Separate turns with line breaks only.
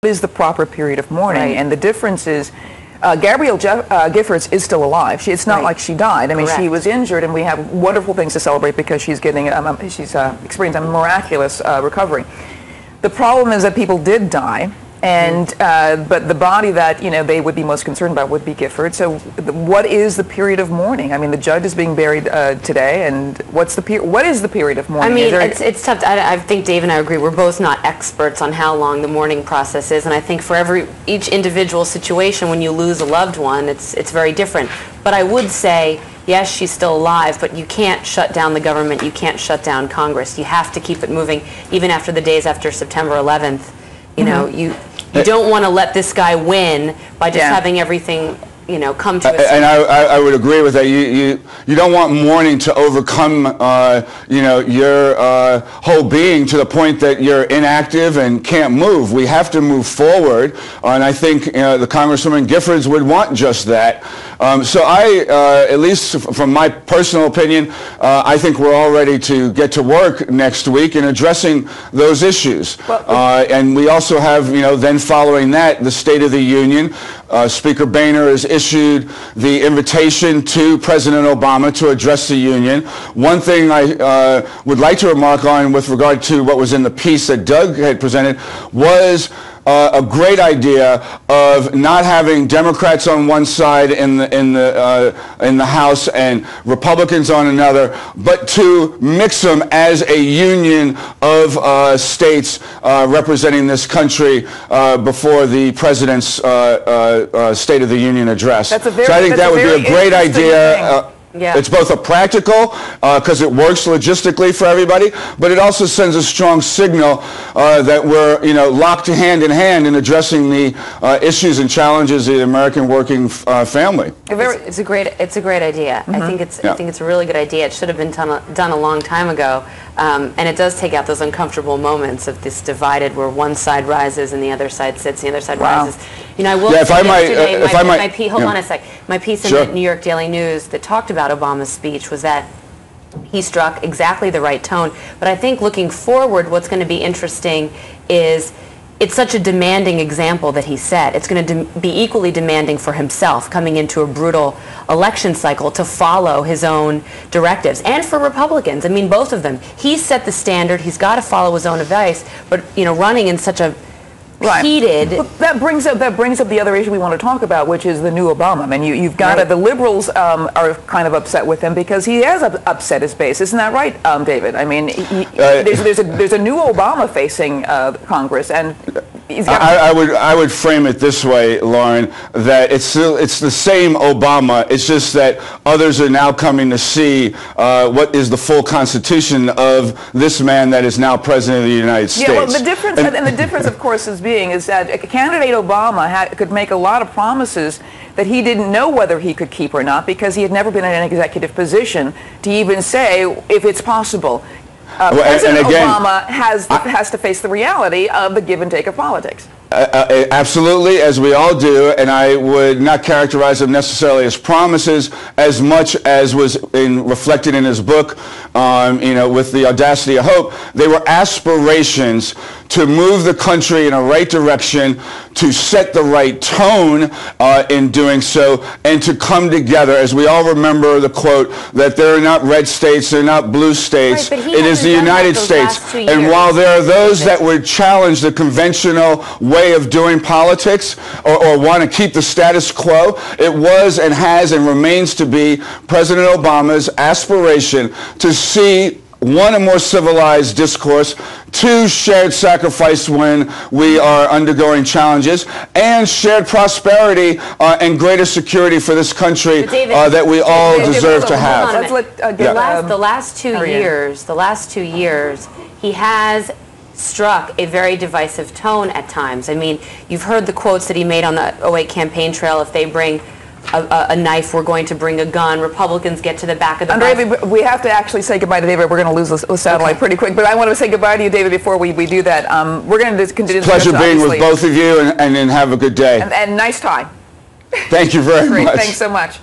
is the proper period of mourning?
Right.
And the difference is, Gabrielle Giffords is still alive. It's not like she died. I mean,
Correct.
she was injured, and we have wonderful things to celebrate because she's getting, she's experiencing a miraculous recovery. The problem is that people did die, and but the body that they would be most concerned about would be Gifford. So, what is the period of mourning? I mean, the judge is being buried today, and what is the period of mourning?
I mean, it's tough. I think Dave and I agree. We're both not experts on how long the mourning process is, and I think for each individual situation, when you lose a loved one, it's very different. But I would say, yes, she's still alive, but you can't shut down the government. You can't shut down Congress. You have to keep it moving, even after the days after September 11th. You know, you don't want to let this guy win by just having everything, come to a...
And I would agree with that. You don't want mourning to overcome, your whole being to the point that you're inactive and can't move. We have to move forward, and I think the Congresswoman Giffords would want just that. So at least from my personal opinion, I think we're all ready to get to work next week in addressing those issues. And we also have, then following that, the State of the Union. Speaker Boehner has issued the invitation to President Obama to address the union. One thing I would like to remark on with regard to what was in the piece that Doug had presented was a great idea of not having Democrats on one side in the House and Republicans on another, but to mix them as a union of states representing this country before the president's State of the Union address. So I think that would be a great idea. It's both a practical, because it works logistically for everybody, but it also sends a strong signal that we're, locked hand in hand in addressing the issues and challenges of the American working family.
It's a great idea. I think it's a really good idea. It should have been done a long time ago, and it does take out those uncomfortable moments of this divided, where one side rises and the other side sits, and the other side rises. I will say hold on a sec. My piece in the New York Daily News that talked about Obama's speech was that he struck exactly the right tone. But I think looking forward, what's going to be interesting is it's such a demanding example that he set. It's going to be equally demanding for himself coming into a brutal election cycle to follow his own directives. And for Republicans, I mean, both of them. He's set the standard. He's got to follow his own advice. But, running in such a heated...
Well, that brings up the other issue we want to talk about, which is the new Obama. I mean, you've got the liberals are kind of upset with him because he has upset his base. Isn't that right, David? I mean, there's a new Obama facing Congress, and
I would frame it this way, Lauren, that it's the same Obama. It's just that others are now coming to see what is the full constitution of this man that is now president of the United States.
Yeah, well, the difference, of course, is that candidate Obama could make a lot of promises that he didn't know whether he could keep or not because he had never been in an executive position to even say if it's possible. President Obama has to face the reality of the give and take of politics.
Absolutely, as we all do, and I would not characterize them necessarily as promises as much as was reflected in his book, with the audacity of hope. They were aspirations to move the country in a right direction, to set the right tone in doing so, and to come together. As we all remember the quote that there are not red states, they're not blue states, it is the United States. And while there are those that would challenge the conventional way of doing politics or want to keep the status quo, it was and has and remains to be President Obama's aspiration to see one, a more civilized discourse, two, shared sacrifice when we are undergoing challenges, and shared prosperity and greater security for this country that we all deserve to have.
The last 2 years, he has struck a very divisive tone at times. I mean, you've heard the quotes that he made on the 2008 campaign trail. If they bring a knife, we're going to bring a gun. Republicans get to the back of the bus.
We have to actually say goodbye to David. We're going to lose the satellite pretty quick. But I want to say goodbye to you, David, before we do that. We're going to continue.
Pleasure being with both of you, and have a good day.
And nice tie.
Thank you very much.
Thanks so much.